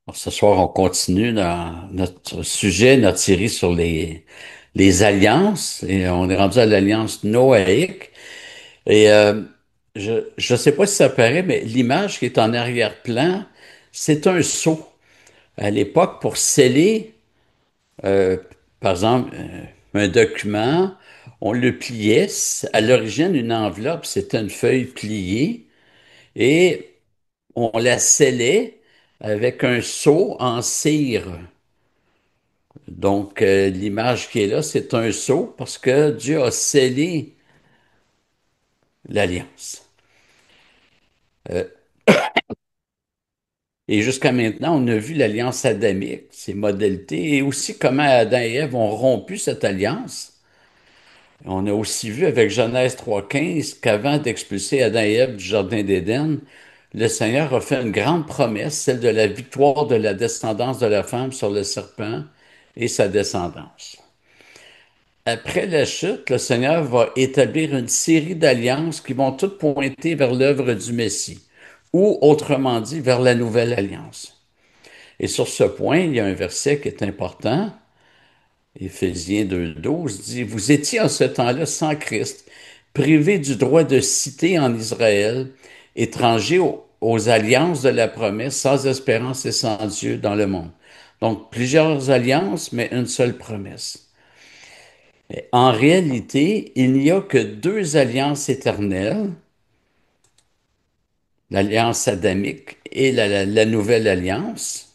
Alors, ce soir, on continue dans notre sujet, notre série sur les alliances, et on est rendu à l'alliance noaïque. Et je ne sais pas si ça paraît, mais l'image qui est en arrière-plan, c'est un sceau. À l'époque, pour sceller, euh, par exemple, un document, on le pliait. À l'origine, une enveloppe, c'était une feuille pliée, et on la scellait avec un sceau en cire. Donc, l'image qui est là, c'est un sceau parce que Dieu a scellé l'alliance. Euh, et jusqu'à maintenant, on a vu l'alliance adamique, ses modalités, et aussi comment Adam et Ève ont rompu cette alliance. On a aussi vu avec Genèse 3,15 qu'avant d'expulser Adam et Ève du Jardin d'Éden, le Seigneur a fait une grande promesse, celle de la victoire de la descendance de la femme sur le serpent et sa descendance. Après la chute, le Seigneur va établir une série d'alliances qui vont toutes pointer vers l'œuvre du Messie, ou autrement dit, vers la nouvelle alliance. Et sur ce point, il y a un verset qui est important, Éphésiens 2,12 dit, vous étiez en ce temps-là sans Christ, privés du droit de cité en Israël, étrangers aux alliances de la promesse, sans espérance et sans Dieu dans le monde. Donc, plusieurs alliances, mais une seule promesse. En réalité, il n'y a que deux alliances éternelles, l'alliance adamique et la nouvelle alliance,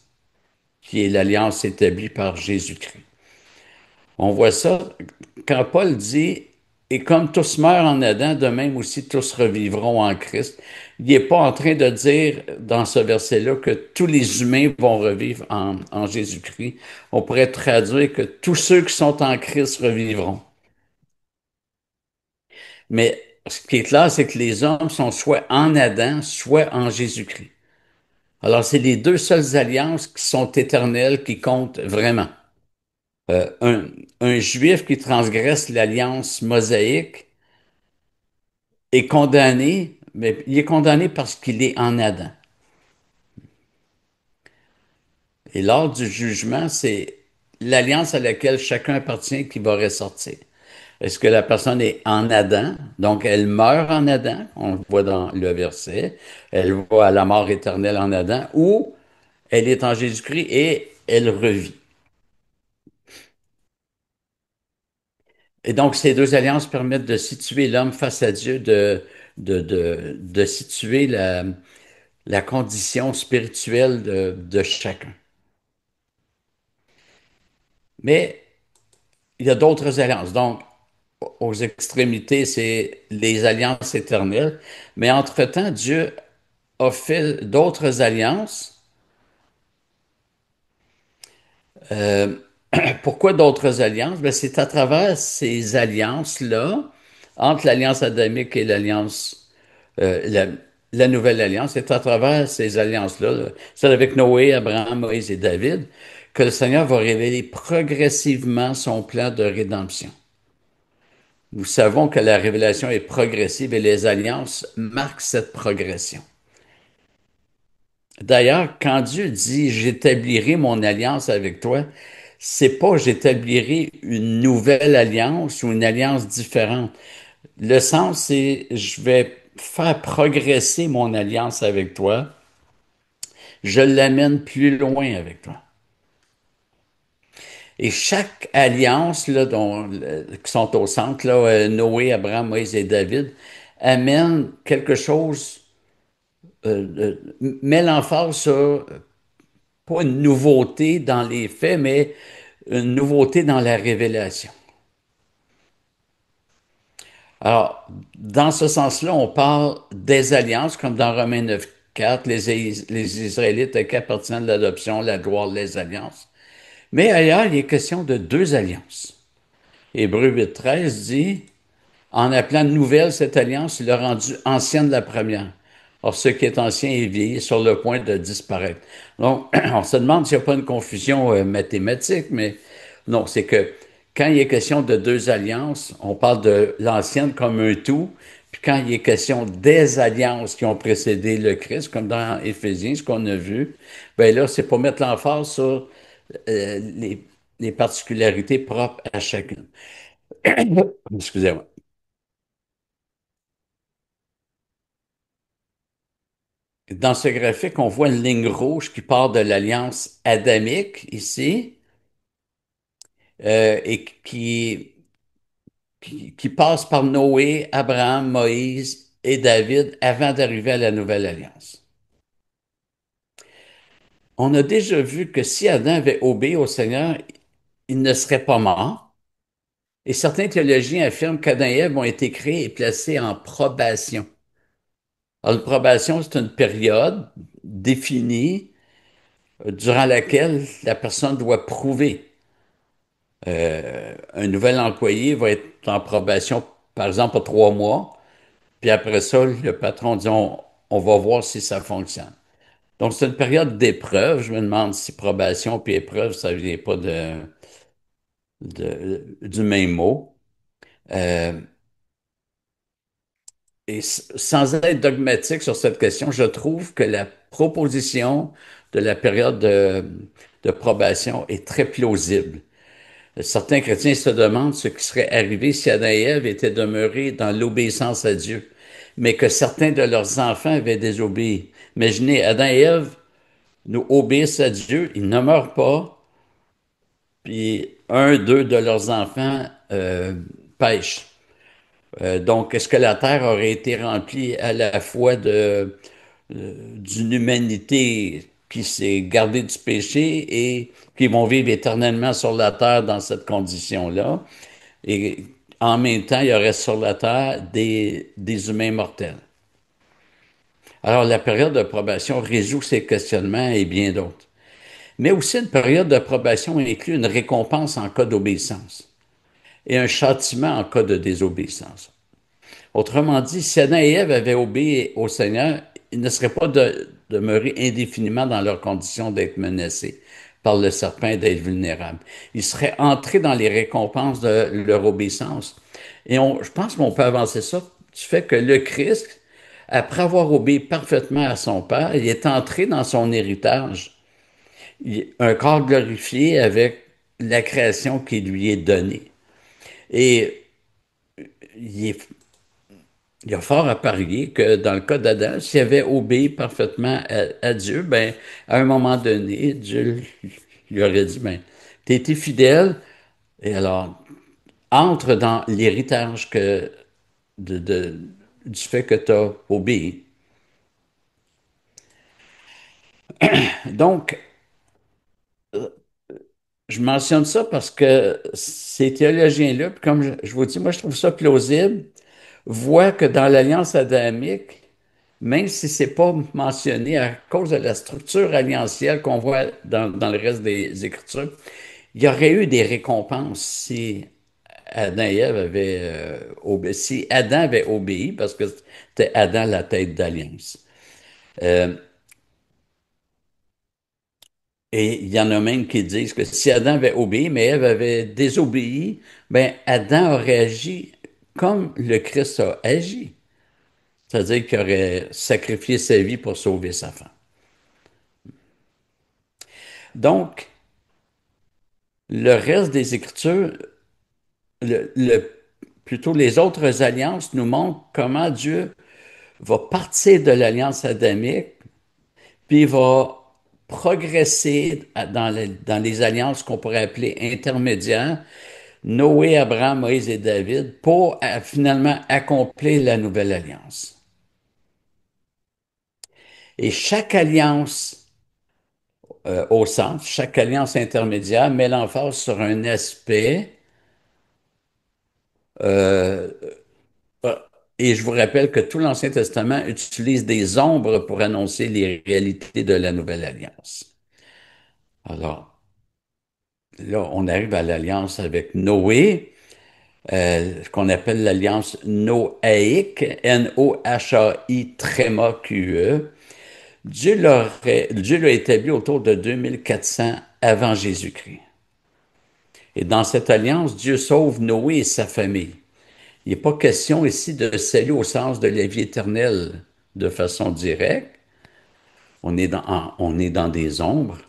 qui est l'alliance établie par Jésus-Christ. On voit ça quand Paul dit, et comme tous meurent en Adam, de même aussi tous revivront en Christ. Il n'est pas en train de dire dans ce verset-là que tous les humains vont revivre en Jésus-Christ. On pourrait traduire que tous ceux qui sont en Christ revivront. Mais ce qui est clair, c'est que les hommes sont soit en Adam, soit en Jésus-Christ. Alors, c'est les deux seules alliances qui sont éternelles, qui comptent vraiment. Euh, un, un juif qui transgresse l'alliance mosaïque est condamné, mais il est condamné parce qu'il est en Adam. Et lors du jugement, c'est l'alliance à laquelle chacun appartient qui va ressortir. Est-ce que la personne est en Adam, donc elle meurt en Adam, on le voit dans le verset, elle va à la mort éternelle en Adam, ou elle est en Jésus-Christ et elle revit. Et donc ces deux alliances permettent de situer l'homme face à Dieu, de situer la condition spirituelle de chacun. Mais il y a d'autres alliances. Donc, aux extrémités, c'est les alliances éternelles. Mais entre-temps, Dieu a fait d'autres alliances. Euh, Pourquoi d'autres alliances? Ben, c'est à travers ces alliances-là, entre l'alliance adamique et l'alliance, la nouvelle alliance, c'est à travers ces alliances-là, celle avec Noé, Abraham, Moïse et David, que le Seigneur va révéler progressivement son plan de rédemption. Nous savons que la révélation est progressive et les alliances marquent cette progression. D'ailleurs, quand Dieu dit j'établirai mon alliance avec toi, c'est pas j'établirai une nouvelle alliance ou une alliance différente. Le sens, c'est je vais faire progresser mon alliance avec toi. Je l'amène plus loin avec toi. Et chaque alliance là, qui sont au centre, là, Noé, Abraham, Moïse et David, amène quelque chose, met l'emphase sur pas une nouveauté dans les faits, mais une nouveauté dans la révélation. Alors, dans ce sens-là, on parle des alliances, comme dans Romains 9,4, les Israélites à qui appartient l'adoption, la gloire, les alliances. Mais ailleurs, il est question de deux alliances. Hébreux 8,13 dit, en appelant nouvelle cette alliance, il a rendu ancienne la première. Or, ce qui est ancien est vieilli sur le point de disparaître. Donc, on se demande s'il n'y a pas une confusion mathématique, mais non, c'est que quand il est question de deux alliances, on parle de l'ancienne comme un tout, Puis quand il est question des alliances qui ont précédé le Christ, comme dans Éphésiens, ce qu'on a vu, ben là, c'est pour mettre l'emphase sur euh, les, les particularités propres à chacune. Excusez-moi. Dans ce graphique, on voit une ligne rouge qui part de l'alliance adamique ici et qui passe par Noé, Abraham, Moïse et David avant d'arriver à la nouvelle alliance. On a déjà vu que si Adam avait obéi au Seigneur, il ne serait pas mort. Et certains théologiens affirment qu'Adam et Ève ont été créés et placés en probation. Alors, la probation, c'est une période définie durant laquelle la personne doit prouver. Un nouvel employé va être en probation, par exemple, pour 3 mois, puis après ça, le patron dit on va voir si ça fonctionne. Donc, c'est une période d'épreuve. Je me demande si probation puis épreuve, ça vient pas du même mot. Euh, et sans être dogmatique sur cette question, je trouve que la proposition de la période de probation est très plausible. Certains chrétiens se demandent ce qui serait arrivé si Adam et Ève étaient demeurés dans l'obéissance à Dieu, mais que certains de leurs enfants avaient désobéi. Imaginez, Adam et Ève nous obéissent à Dieu, ils ne meurent pas, puis un, deux de leurs enfants pêchent. Donc, est-ce que la terre aurait été remplie à la fois d'une humanité qui s'est gardée du péché et qui vont vivre éternellement sur la terre dans cette condition-là? Et en même temps, il y aurait sur la terre des humains mortels. Alors, la période de probation résout ces questionnements et bien d'autres. Mais aussi, une période de probation inclut une récompense en cas d'obéissance et un châtiment en cas de désobéissance. Autrement dit, si Adam et Ève avaient obéi au Seigneur, ils ne seraient pas demeurés indéfiniment dans leur condition d'être menacés par le serpent et d'être vulnérables. Ils seraient entrés dans les récompenses de leur obéissance. Et je pense qu'on peut avancer ça du fait que le Christ, après avoir obéi parfaitement à son Père, il est entré dans son héritage, un corps glorifié avec la création qui lui est donnée. Et il est il y a fort à parier que dans le cas d'Adam, s'il avait obéi parfaitement à Dieu, ben, à un moment donné, Dieu lui aurait dit, ben, t'as été fidèle, et alors, entre dans l'héritage du fait que tu as obéi. Donc, je mentionne ça parce que ces théologiens-là, puis comme je vous dis, moi, je trouve ça plausible, voient que dans l'alliance adamique, même si c'est pas mentionné à cause de la structure alliantielle qu'on voit dans le reste des Écritures, il y aurait eu des récompenses si Adam et Ève avaient si Adam avait obéi, parce que c'était Adam la tête d'alliance. Euh, et il y en a même qui disent que si Adam avait obéi, mais Ève avait désobéi, ben Adam aurait agi comme le Christ a agi. C'est-à-dire qu'il aurait sacrifié sa vie pour sauver sa femme. Donc, le reste des Écritures, plutôt les autres alliances nous montrent comment Dieu va partir de l'alliance adamique, puis va progresser dans les alliances qu'on pourrait appeler intermédiaires, Noé, Abraham, Moïse et David, pour finalement accomplir la nouvelle alliance. Et chaque alliance au centre, chaque alliance intermédiaire met l'emphase sur un aspect euh, Euh, Et je vous rappelle que tout l'Ancien Testament utilise des ombres pour annoncer les réalités de la Nouvelle Alliance. Alors, là, on arrive à l'alliance avec Noé, ce qu'on appelle l'alliance noaïque, Nohai, tréma, QE. Dieu l'a établi autour de 2400 avant Jésus-Christ. Et dans cette alliance, Dieu sauve Noé et sa famille. Il n'est pas question ici de salut au sens de la vie éternelle de façon directe. On est dans des ombres.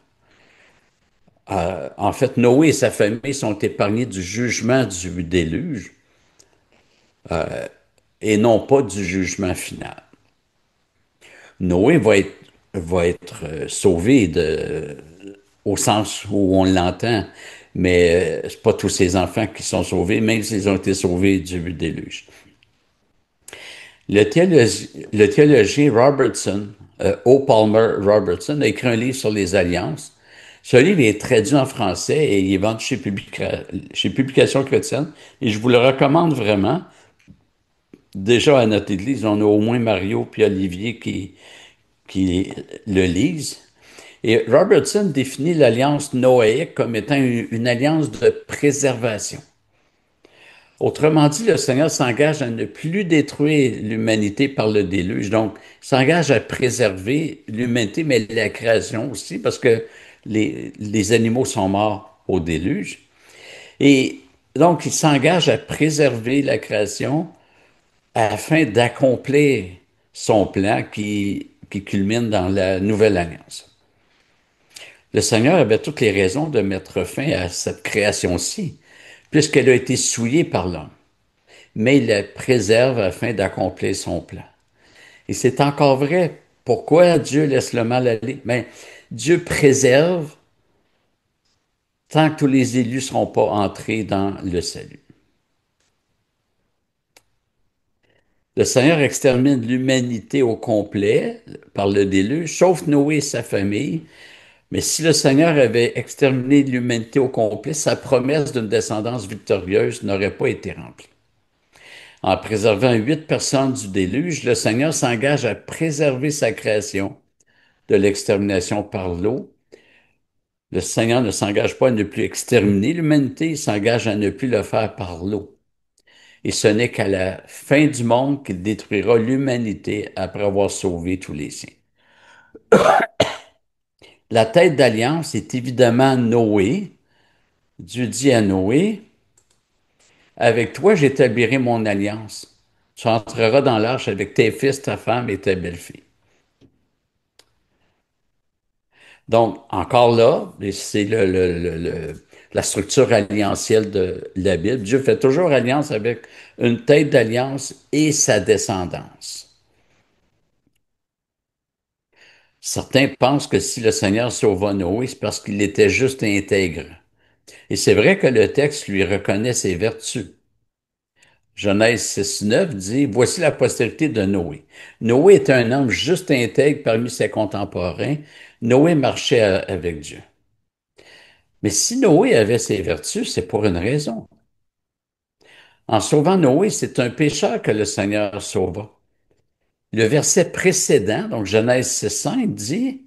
En fait, Noé et sa famille sont épargnés du jugement du déluge et non pas du jugement final. Noé va être sauvé au sens où on l'entend, mais c'est pas tous ses enfants qui sont sauvés, même s'ils ont été sauvés du déluge. Le théologien Robertson, O. Palmer Robertson, a écrit un livre sur les alliances. Ce livre est traduit en français et il est vendu chez Publications chrétiennes. Et je vous le recommande vraiment. Déjà à notre église, on a au moins Mario puis Olivier qui le lisent. Et Robertson définit l'alliance noaïque comme étant une alliance de préservation. Autrement dit, le Seigneur s'engage à ne plus détruire l'humanité par le déluge. Donc, il s'engage à préserver l'humanité, mais la création aussi, parce que les animaux sont morts au déluge. Et donc, il s'engage à préserver la création afin d'accomplir son plan qui culmine dans la nouvelle alliance. Le Seigneur avait toutes les raisons de mettre fin à cette création-ci, puisqu'elle a été souillée par l'homme, mais il la préserve afin d'accomplir son plan. Et c'est encore vrai. Pourquoi Dieu laisse le mal aller? Mais Dieu préserve tant que tous les élus ne seront pas entrés dans le salut. Le Seigneur extermine l'humanité au complet par le déluge, sauf Noé et sa famille. Mais si le Seigneur avait exterminé l'humanité au complet, sa promesse d'une descendance victorieuse n'aurait pas été remplie. En préservant 8 personnes du déluge, le Seigneur s'engage à préserver sa création de l'extermination par l'eau. Le Seigneur ne s'engage pas à ne plus exterminer l'humanité, il s'engage à ne plus le faire par l'eau. Et ce n'est qu'à la fin du monde qu'il détruira l'humanité après avoir sauvé tous les siens. La tête d'alliance est évidemment Noé. Dieu dit à Noé, avec toi j'établirai mon alliance. Tu entreras dans l'arche avec tes fils, ta femme et ta belle-fille. Donc, encore là, c'est la structure alliantielle de la Bible. Dieu fait toujours alliance avec une tête d'alliance et sa descendance. Certains pensent que si le Seigneur sauva Noé, c'est parce qu'il était juste et intègre. Et c'est vrai que le texte lui reconnaît ses vertus. Genèse 6,9 dit, voici la postérité de Noé. Noé est un homme juste et intègre parmi ses contemporains. Noé marchait avec Dieu. Mais si Noé avait ses vertus, c'est pour une raison. En sauvant Noé, c'est un pécheur que le Seigneur sauva. Le verset précédent, donc Genèse 6,5, dit,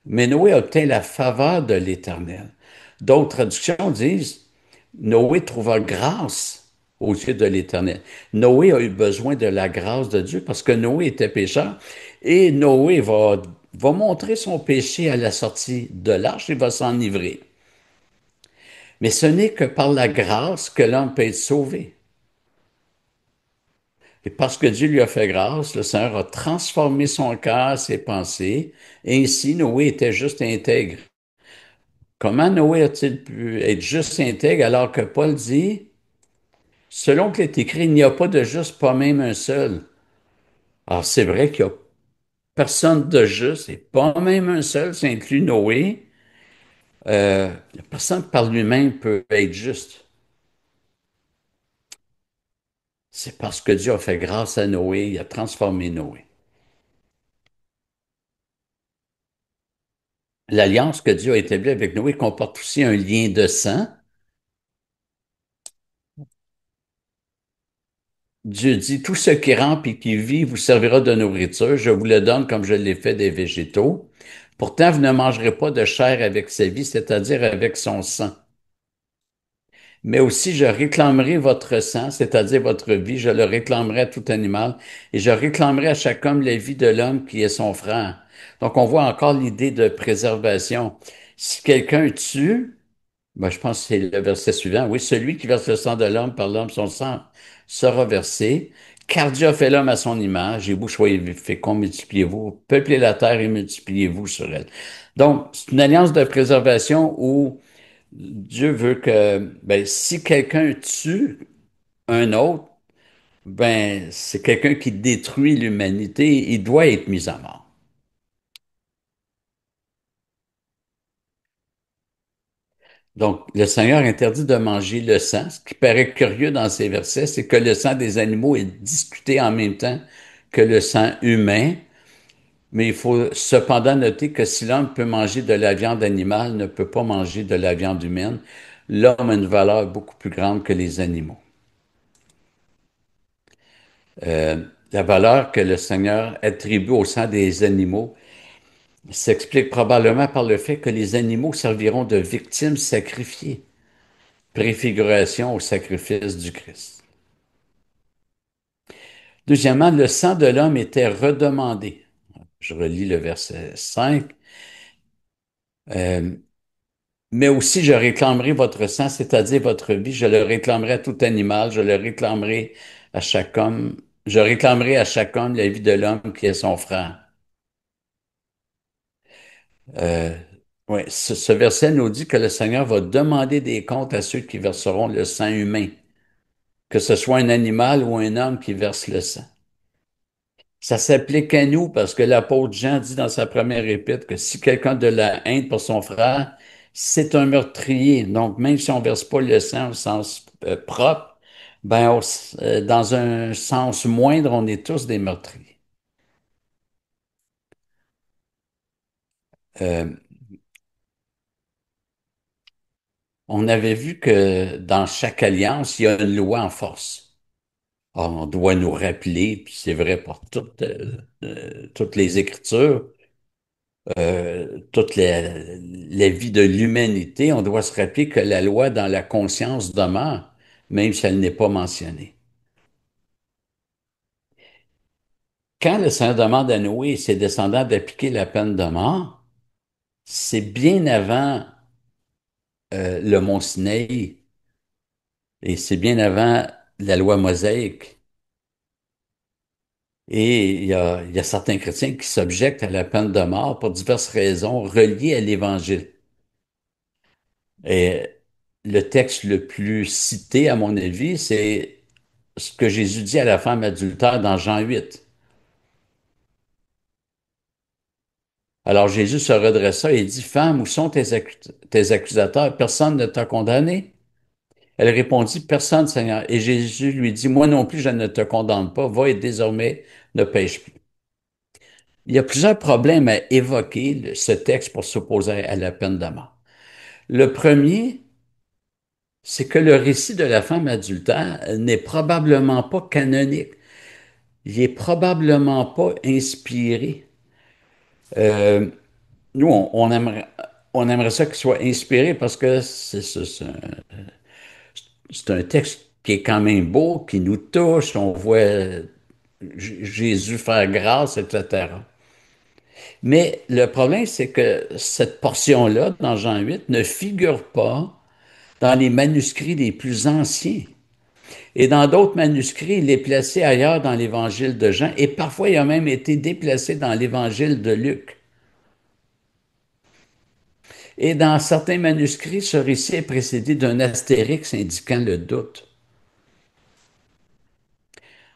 mais Noé obtint la faveur de l'Éternel. D'autres traductions disent, Noé trouva grâce aux yeux de l'Éternel. Noé a eu besoin de la grâce de Dieu parce que Noé était pécheur et Noé va montrer son péché à la sortie de l'arche et va s'enivrer. Mais ce n'est que par la grâce que l'homme peut être sauvé. Et parce que Dieu lui a fait grâce, le Seigneur a transformé son cœur, ses pensées. Et ainsi, Noé était juste intègre. Comment Noé a-t-il pu être juste intègre alors que Paul dit, selon qu'il est écrit, il n'y a pas de juste, pas même un seul. Alors c'est vrai qu'il n'y a personne de juste et pas même un seul, ça inclut Noé. Personne par lui-même peut être juste. C'est parce que Dieu a fait grâce à Noé, il a transformé Noé. L'alliance que Dieu a établie avec Noé comporte aussi un lien de sang. Dieu dit, tout ce qui rampe et qui vit vous servira de nourriture. Je vous le donne comme je l'ai fait des végétaux. Pourtant, vous ne mangerez pas de chair avec sa vie, c'est-à-dire avec son sang. Mais aussi, je réclamerai votre sang, c'est-à-dire votre vie. Je le réclamerai à tout animal et je réclamerai à chaque homme la vie de l'homme qui est son frère. Donc, on voit encore l'idée de préservation. Si quelqu'un tue, Ben, je pense que c'est le verset suivant. Oui, celui qui verse le sang de l'homme, par l'homme, son sang sera versé. Car Dieu a fait l'homme à son image, et vous soyez féconds, multipliez-vous, peuplez la terre et multipliez-vous sur elle. Donc, c'est une alliance de préservation où Dieu veut que, ben, si quelqu'un tue un autre, ben, c'est quelqu'un qui détruit l'humanité, il doit être mis à mort. Donc, le Seigneur interdit de manger le sang. Ce qui paraît curieux dans ces versets, c'est que le sang des animaux est discuté en même temps que le sang humain. Mais il faut cependant noter que si l'homme peut manger de la viande animale, ne peut pas manger de la viande humaine. L'homme a une valeur beaucoup plus grande que les animaux. Euh, la valeur que le Seigneur attribue au sang des animaux s'explique probablement par le fait que les animaux serviront de victimes sacrifiées, préfiguration au sacrifice du Christ. Deuxièmement, le sang de l'homme était redemandé. Je relis le verset 5. Euh, mais aussi, je réclamerai votre sang, c'est-à-dire votre vie. Je le réclamerai à tout animal. Je le réclamerai à chaque homme. Je réclamerai à chaque homme la vie de l'homme qui est son frère. Euh, ouais, ce verset nous dit que le Seigneur va demander des comptes à ceux qui verseront le sang humain, que ce soit un animal ou un homme qui verse le sang. Ça s'applique à nous parce que l'apôtre Jean dit dans sa première épître que si quelqu'un de la haine pour son frère, c'est un meurtrier. Donc, même si on verse pas le sang au sens propre, ben, dans un sens moindre, on est tous des meurtriers. Euh, on avait vu que dans chaque alliance, il y a une loi en force. Ah, on doit nous rappeler, puis c'est vrai pour toutes les Écritures, toute la vie de l'humanité, on doit se rappeler que la loi dans la conscience demeure, même si elle n'est pas mentionnée. Quand le Seigneur demande à Noé et ses descendants d'appliquer la peine de mort, c'est bien avant le mont Sinaï et c'est bien avant la loi mosaïque. Et il y a certains chrétiens qui s'objectent à la peine de mort pour diverses raisons reliées à l'Évangile. Et le texte le plus cité, à mon avis, c'est ce que Jésus dit à la femme adultère dans Jean 8. Alors Jésus se redressa et dit, Femme, où sont tes accusateurs? Personne ne t'a condamné? Elle répondit, Personne, Seigneur. Et Jésus lui dit, Moi non plus, je ne te condamne pas. Va et désormais ne pêche plus. Il y a plusieurs problèmes à évoquer ce texte pour s'opposer à la peine de mort. Le premier, c'est que le récit de la femme adultère n'est probablement pas canonique. Il est probablement pas inspiré. Euh, nous, on aimerait ça qu'il soit inspiré parce que c'est un texte qui est quand même beau, qui nous touche, on voit Jésus faire grâce, etc. Mais le problème, c'est que cette portion-là, dans Jean 8, ne figure pas dans les manuscrits les plus anciens. Et dans d'autres manuscrits, il est placé ailleurs dans l'évangile de Jean, et parfois il a même été déplacé dans l'évangile de Luc. Et dans certains manuscrits, ce récit est précédé d'un astérix indiquant le doute.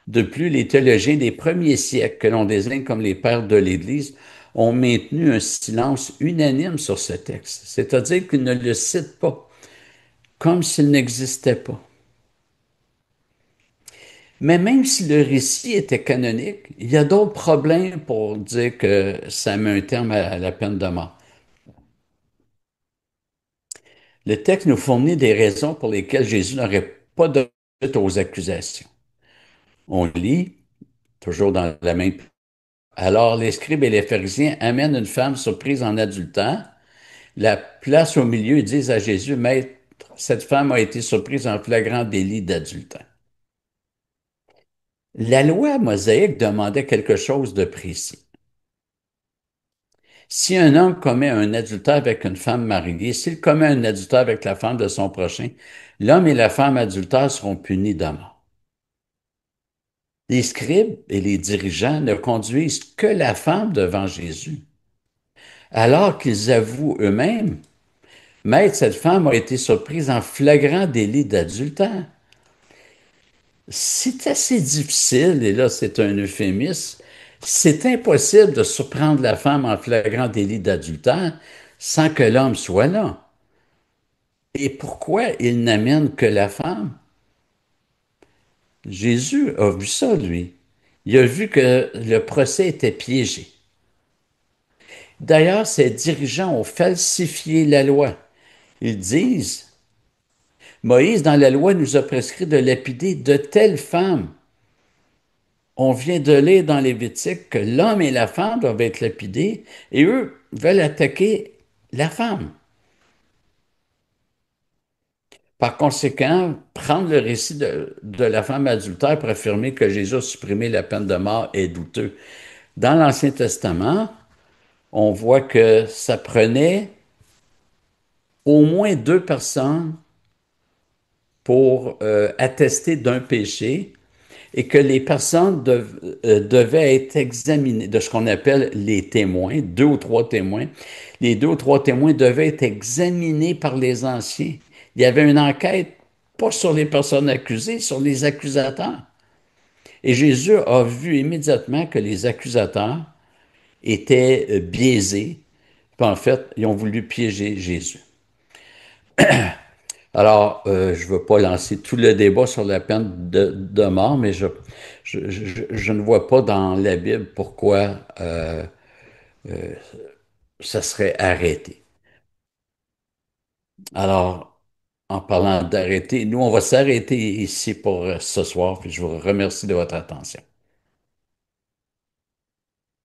De plus, les théologiens des premiers siècles, que l'on désigne comme les pères de l'Église, ont maintenu un silence unanime sur ce texte, c'est-à-dire qu'ils ne le citent pas, comme s'il n'existait pas. Mais même si le récit était canonique, il y a d'autres problèmes pour dire que ça met un terme à la peine de mort. Le texte nous fournit des raisons pour lesquelles Jésus n'aurait pas de suite aux accusations. On lit, toujours dans la même. Alors les scribes et les pharisiens amènent une femme surprise en adultère, la placent au milieu et disent à Jésus, Maître, cette femme a été surprise en flagrant délit d'adultère. La loi mosaïque demandait quelque chose de précis. Si un homme commet un adultère avec une femme mariée, s'il commet un adultère avec la femme de son prochain, l'homme et la femme adultères seront punis de mort. Les scribes et les dirigeants ne conduisent que la femme devant Jésus, alors qu'ils avouent eux-mêmes, Maître, cette femme a été surprise en flagrant délit d'adultère. C'est assez difficile, et là c'est un euphémisme, c'est impossible de surprendre la femme en flagrant délit d'adultère sans que l'homme soit là. Et pourquoi il n'amène que la femme? Jésus a vu ça, lui. Il a vu que le procès était piégé. D'ailleurs, ces dirigeants ont falsifié la loi. Ils disent, Moïse, dans la loi, nous a prescrit de lapider de telles femmes. On vient de lire dans Lévitique que l'homme et la femme doivent être lapidés, et eux veulent attaquer la femme. Par conséquent, prendre le récit de la femme adultère pour affirmer que Jésus a supprimé la peine de mort est douteux. Dans l'Ancien Testament, on voit que ça prenait au moins deux personnes pour attester d'un péché et que les personnes devaient être examinées, de ce qu'on appelle les témoins, deux ou trois témoins. Les deux ou trois témoins devaient être examinés par les anciens. Il y avait une enquête, pas sur les personnes accusées, sur les accusateurs. Et Jésus a vu immédiatement que les accusateurs étaient biaisés. Puis en fait, ils ont voulu piéger Jésus. Alors, je ne veux pas lancer tout le débat sur la peine de mort, mais je ne vois pas dans la Bible pourquoi ça serait arrêté. Alors, en parlant d'arrêter, nous, on va s'arrêter ici pour ce soir, puis je vous remercie de votre attention.